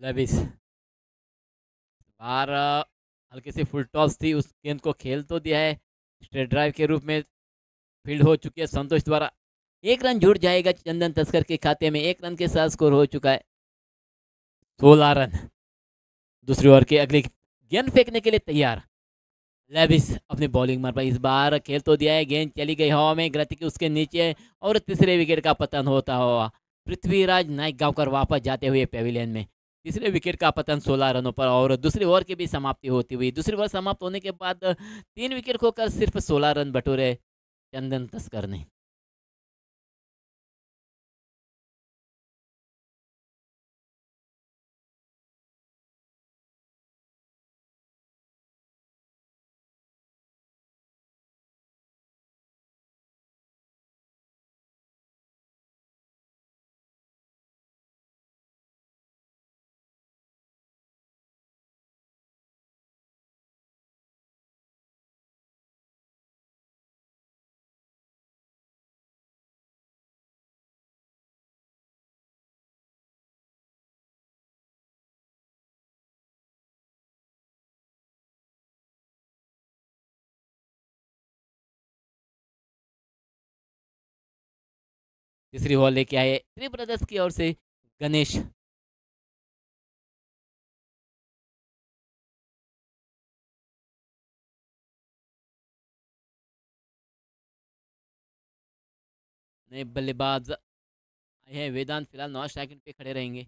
लेविस बार हल्की सी फुल टॉस थी, उस गेंद को खेल तो दिया है। स्ट्रेट ड्राइव के रूप में फील्ड हो चुकी है संतोष द्वारा। 1 रन जुड़ जाएगा चंदन तस्कर के खाते में। 1 रन के साथ स्कोर हो चुका है 16 रन। दूसरी ओवर की अगली गेंद फेंकने के लिए तैयार लेविस अपनी बॉलिंग मार पर। इस बार खेल तो दिया है, गेंद चली गई हवा में, गति की उसके नीचे और तीसरे विकेट का पतन होता हुआ पृथ्वीराज नाइक गांव कर वापस जाते हुए पेविलियन में। तीसरे विकेट का पतन 16 रनों पर और दूसरी ओवर की भी समाप्ति होती हुई। दूसरी ओवर समाप्त होने के बाद 3 विकेट खोकर सिर्फ 16 रन बटोरे चंदन तस्कर ने। तीसरी ओवर लेके आए थ्री ब्रदर्स की ओर से गणेश। नए बल्लेबाज आए हैं वेदांत, फिलहाल नॉन स्ट्राइकिंग पे खड़े रहेंगे।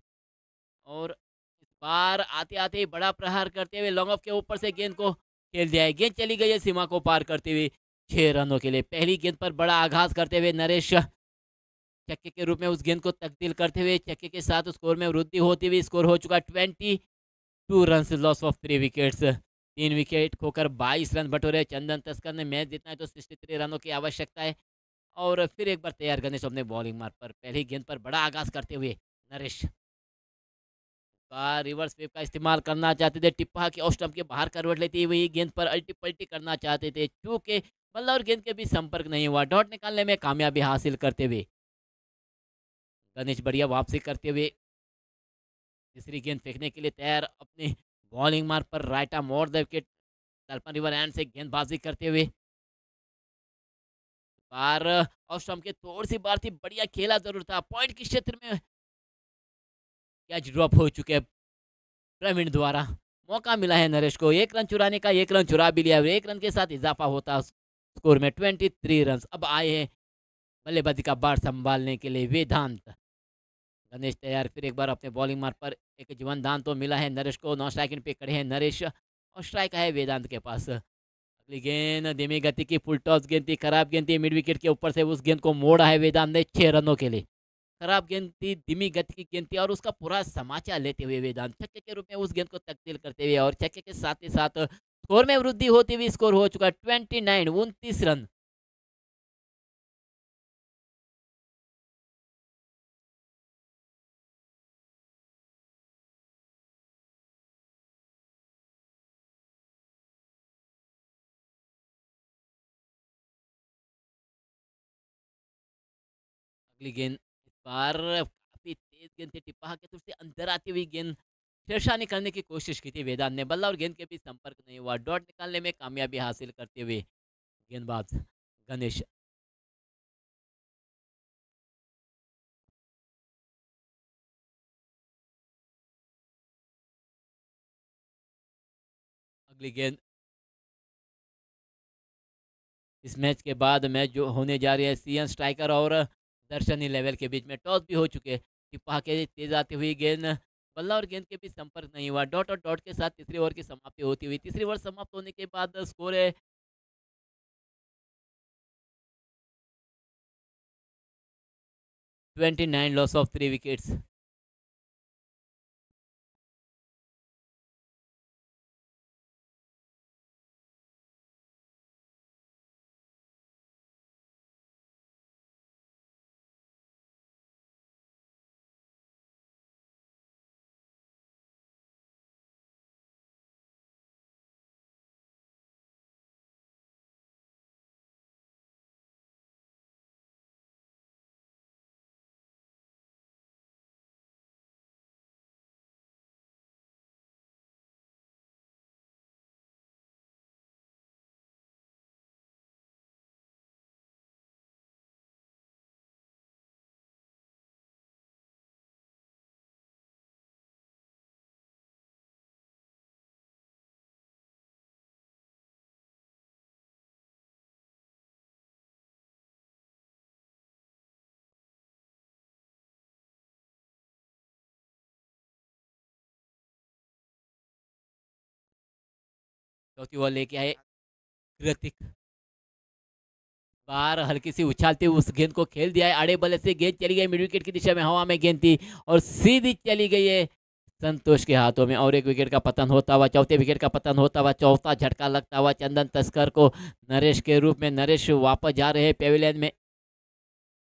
और इस बार आते आते ही बड़ा प्रहार करते हुए लॉन्ग ऑफ के ऊपर से गेंद को खेल दिया है। गेंद चली गई है सीमा को पार करते हुए 6 रनों के लिए। पहली गेंद पर बड़ा आघात करते हुए नरेश छक्के के रूप में उस गेंद को तब्दील करते हुए छक्के के साथ स्कोर में वृद्धि होती हुई स्कोर हो चुका 22 run, loss of 3 wickets. 3 wicket खोकर 22 रन बटोरे चंदन तस्कर ने। मैच जीतना है तो 63 रनों की आवश्यकता है। और फिर एक बार तैयार गणेश अपने बॉलिंग मार्ग पर। पहली गेंद पर बड़ा आगाज करते हुए नरेश का रिवर्स स्वीप का इस्तेमाल करना चाहते थे। टिप्पा की ऑफ स्टंप के बाहर करवट लेती हुई गेंद पर अल्टी पल्टी करना चाहते थे, चूंकि बल्ला और गेंद के बीच संपर्क नहीं हुआ। डॉट निकालने में कामयाबी हासिल करते हुए गणेश बढ़िया वापसी करते हुए तीसरी गेंद फेंकने के लिए तैयार अपने बॉलिंग मार्ग पर। राइट आर्म और द विकेट तालपन रिवर एंड से गेंदबाजी करते हुए बार ऑफ स्टंप के थोड़ी सी बार थी, बढ़िया खेला जरूर था, पॉइंट के क्षेत्र में कैच ड्रॉप हो चुके हैं प्रवीण द्वारा। मौका मिला है नरेश को 1 रन चुराने का, 1 रन चुरा भी लिया और 1 रन के साथ इजाफा होता स्कोर में 23 रन। अब आए हैं बल्लेबाजी का बार संभालने के लिए वेदांत। गणेश तैयार, फिर एक बार अपने बॉलिंग मार्ग पर एक जीवन दान तो मिला है नरेश को। नॉन स्ट्राइकिंग पे खड़े हैं नरेश और स्ट्राइक है वेदांत के पास। अगली गेंद धीमी गति की फुल टॉस गेंद थी, खराब गेंद थी, मिड विकेट के ऊपर से उस गेंद को मोड़ा है वेदांत ने 6 रनों के लिए। खराब गेंद थी, धीमी गति की गेंद थी और उसका पूरा समाचार लेते हुए वेदांत छक्के के रूप में उस गेंद को तब्दील करते हुए और छक्के के साथ ही साथ स्कोर में वृद्धि होती हुई स्कोर हो चुका है 29 रन। अगली गेंद इस बार काफी तेज गेंद थी, टिप्पा के से अंदर आती हुई गेंद छेड़छानी करने की कोशिश की थी वेदांत ने, बल्ला और गेंद के बीच संपर्क नहीं हुआ, डॉट निकालने में कामयाबी हासिल करते हुए गेंदबाज गणेश। अगली गेंद इस मैच के बाद मैच जो होने जा रही है सीएन स्ट्राइकर और दर्शनी लेवल के बीच में, टॉस भी हो चुके हैं। टिप्पा के तेज आती हुई गेंद, बल्ला और गेंद के बीच संपर्क नहीं हुआ, डॉट और डॉट के साथ तीसरी ओवर की समाप्ति होती हुई। तीसरी ओवर समाप्त होने के बाद स्कोर है 29, लॉस ऑफ 3 विकेट्स। चौथी ओवर लेके आए कृतिक, बाहर हल्की सी उछालते हुए उस गेंद को खेल दिया है, आड़े बल्ले से गेंद चली गई मिड विकेट की दिशा में, हवा में गेंद थी और सीधी चली गई है संतोष के हाथों में और 1 विकेट का पतन होता हुआ, चौथे विकेट का पतन होता हुआ, चौथा झटका लगता हुआ चंदन तस्कर को नरेश के रूप में। नरेश वापस जा रहे हैं पेविलियन में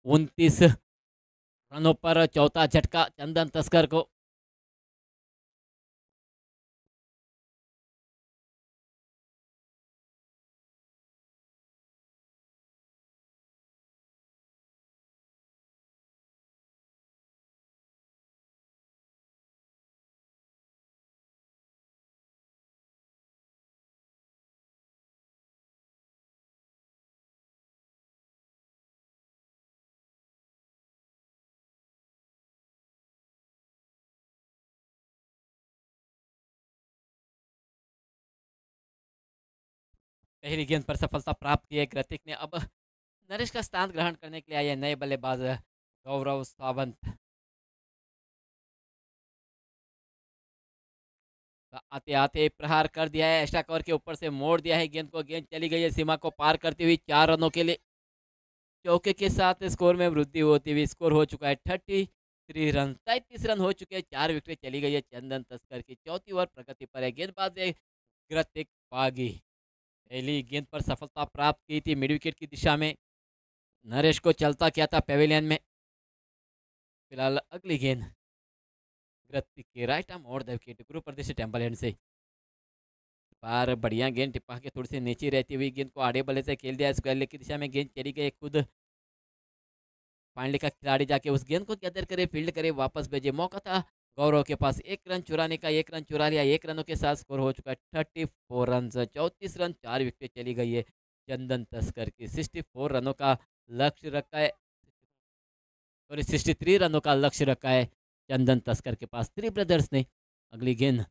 29 रनों पर, चौथा झटका चंदन तस्कर को। पहली गेंद पर सफलता प्राप्त की है कृतिक ने। अब नरेश का स्थान ग्रहण करने के लिए आए नए बल्लेबाज गौरव सावंत। आते आते प्रहार कर दिया है, एक्स्ट्रा कवर के ऊपर से मोड़ दिया है गेंद को, गेंद चली गई है सीमा को पार करती हुई 4 रनों के लिए। चौके के साथ स्कोर में वृद्धि होती हुई स्कोर हो चुका है 33 रन। 33 रन हो चुके हैं, 4 विकेट चली गई है चंदन तस्कर की। चौथी ओवर प्रगति पर है, गेंदबाज है कृतिक बागी। पहली गेंद पर सफलता प्राप्त की थी मिड विकेट की दिशा में, नरेश को चलता किया था पेविलियन में। फिलहाल अगली गेंद कृतिक के राइट आर्म और the wicket, Guru Pradesh temple hand से बार बढ़िया गेंद, टिप्पा के थोड़ी सी नीचे रहती हुई गेंद को आड़े बल्ले से खेल दिया, स्क्वायर लेग की दिशा में गेंद चली गई। खुद पांडे का खिलाड़ी जाके उस गेंद को गैदर करे, फील्ड करे, वापस भेजे। मौका था गौरव के पास 1 रन चुराने का 1 रन चुरा लिया, 1 रनों के साथ स्कोर हो चुका है 34 रन, 34 रन, 4 विकेट चली गई है चंदन तस्कर की। 64 रनों का लक्ष्य रखा है, सॉरी 63 रनों का लक्ष्य रखा है चंदन तस्कर के पास। थ्री ब्रदर्स ने अगली गेंद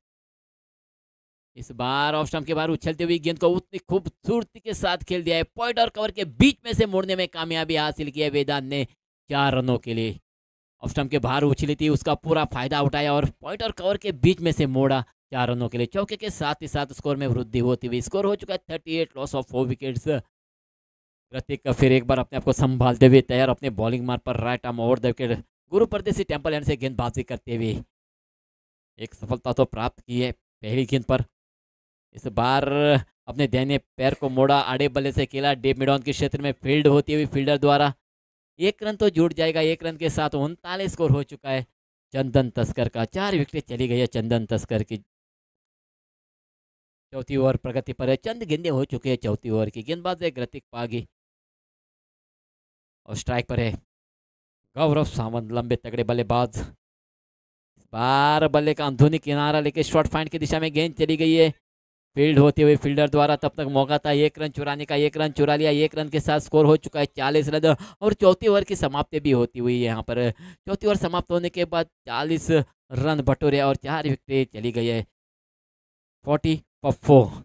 इस बार ऑफ स्टंप के बाहर उछलते हुए गेंद को उतनी खूबसूरती के साथ खेल दिया है, पॉइंट और कवर के बीच में से मोड़ने में कामयाबी हासिल की है वेदांत ने 4 रनों के लिए। ऑफ स्टंप के बाहर उछली थी, उसका पूरा फायदा उठाया और पॉइंट और कवर के बीच में से मोड़ा 4 रनों के लिए। चौके के साथ ही साथ स्कोर में वृद्धि होती हुई स्कोर हो चुका है 38, लॉस ऑफ 4 विकेट्स। ऋतिक का फिर एक बार अपने आप को संभालते हुए तैयार, अपने बॉलिंग मार्ग पर right arm over the wicket गुरु परदेसी टेम्पल एंड से गेंदबाजी करते हुए एक सफलता तो प्राप्त की है पहली गेंद पर। इस बार अपने दाहिने पैर को मोड़ा, आड़े बल्ले से खेला, डेप मिडॉन के क्षेत्र में फील्ड होती हुई फील्डर द्वारा 1 रन तो जुड़ जाएगा। 1 रन के साथ 39 स्कोर हो चुका है चंदन तस्कर का। 4 विकेट चली गई है चंदन तस्कर की। चौथी ओवर प्रगति पर है, चंद गेंदें हो चुकी है चौथी ओवर की। गेंदबाज है ऋतिक पागी और स्ट्राइक पर है गौरव सावंत, लंबे तगड़े बल्लेबाज। इस बार बल्ले का अंदरूनी किनारा लेके शॉर्ट फाइंड की दिशा में गेंद चली गई है, फील्ड होते हुए फील्डर द्वारा। तब तक मौका था 1 रन चुराने का, 1 रन चुरा लिया। 1 रन के साथ स्कोर हो चुका है 40 रन और चौथी ओवर की समाप्ति भी होती हुई है यहाँ पर। चौथी ओवर समाप्त होने के बाद 40 रन बटोरे और 4 विकेट चली गई है 40 for 4।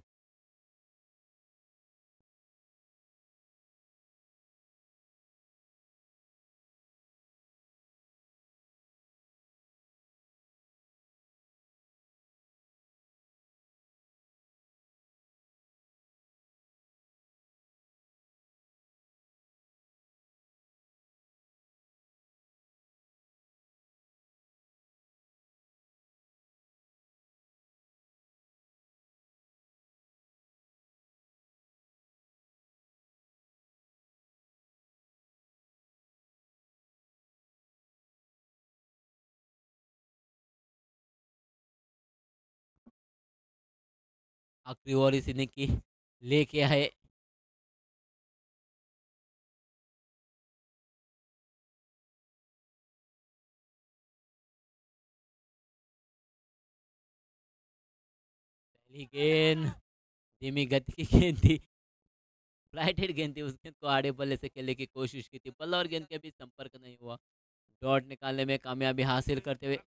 आखिरी ओवर इस इनिंग की लेके आए पहली गेंद धीमी गति की गेंद थी, फ्लाइटेड गेंद थी। उस गेंद को आड़े बल्ले से खेलने की कोशिश की थी, बल्ला और गेंद के बीच संपर्क नहीं हुआ। डॉट निकालने में कामयाबी हासिल करते हुए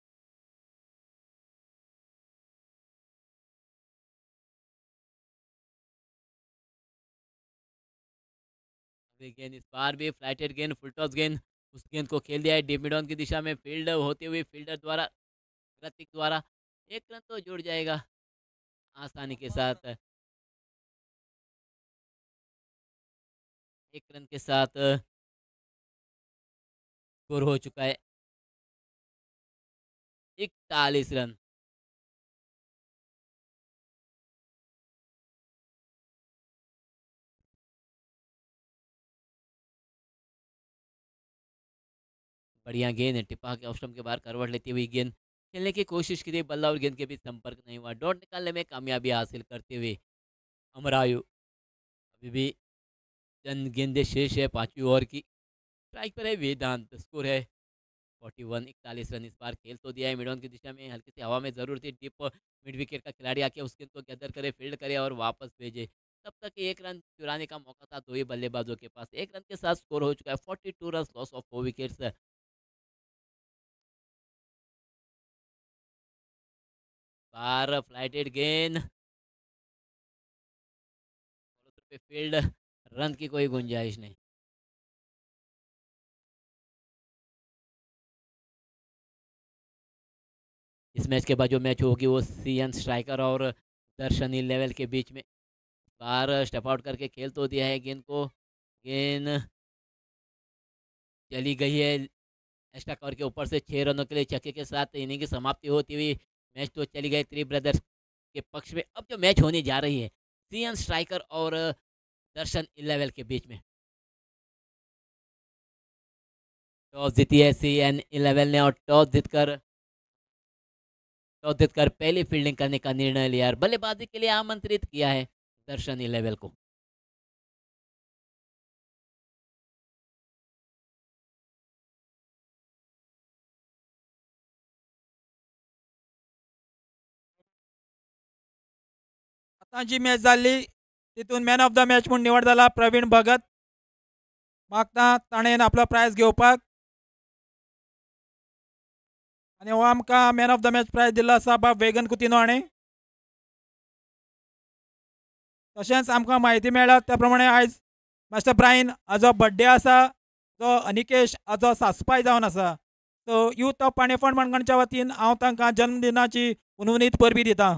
अगली गेंद इस बार भी फ्लाइटेड गेंद, फुल टॉस गेंद। उस गेंद को खेल दिया है डीप मिडॉन की दिशा में, फील्ड होते हुए फील्डर द्वारा, ऋतिक द्वारा। 1 रन तो जुड़ जाएगा आसानी के साथ। 1 रन के साथ स्कोर हो चुका है 41 रन। बढ़िया गेंद है, टिपा के ऑफ स्टंप के बाहर करवट लेती हुई गेंद खेलने की कोशिश की थी, बल्ला और गेंद के बीच संपर्क नहीं हुआ। डॉट निकालने में कामयाबी हासिल करते हुए अमरायु अभी भी चंद गेंदे शेष है 5वीं ओवर की। स्ट्राइक पर है वेदांत, स्कोर है 41, 41 रन। इस बार खेल तो दिया है मिडॉन की दिशा में, हल्की सी हवा में जरूर थी, डिप मिड विकेट का खिलाड़ी आके उस गेंद को गदर करे, फील्ड करे और वापस भेजे। तब तक 1 रन चुराने का मौका था दो ही बल्लेबाजों के पास। 1 रन के साथ स्कोर हो चुका है 42 run, loss of 4 wickets. Bar flighted गेंद पे फील्ड, रन की कोई गुंजाइश नहीं। इस मैच के बाद जो मैच होगी वो सीएन स्ट्राइकर और दर्शनी लेवल के बीच में। बार स्टेप आउट करके खेल तो दिया है गेंद को, गेंद चली गई है एक्स्ट्रा कवर के ऊपर से 6 रनों के लिए। छक्के के साथ इनिंग की समाप्ति होती हुई मैच तो चली गई थ्री ब्रदर्स के पक्ष में। अब जो मैच होने जा रही है सीएन स्ट्राइकर और दर्शन इलेवन के बीच में, टॉस जीती है सीएन इलेवन ने और टॉस जीतकर पहली फील्डिंग करने का निर्णय लिया और बल्लेबाजी के लिए आमंत्रित किया है दर्शन इलेवन को। आतां जी मॅच जाल्ली तितून मॅन ऑफ द मॅच म्हूण निवड जाला प्रवीण भगत. मागता ताणें आपलो प्रायज घेवपाक आनी हो आमकां man of the match prize दिल्लो आसा बाब वेगन कुतिनो हाणें. तशेंच आमकां म्हायती मेळ्ळ्या त्या प्रमाणे आयज मास्टर ब्रायन हाजो बड्डे आसा जो अनिकेश हाजो सासपाय जावन आसा. सो यूथ ऑफ पाणेफोंड मणगणच्या वतीन हांव तांकां जन्मदिनाची उनवणीत परबीं दितां.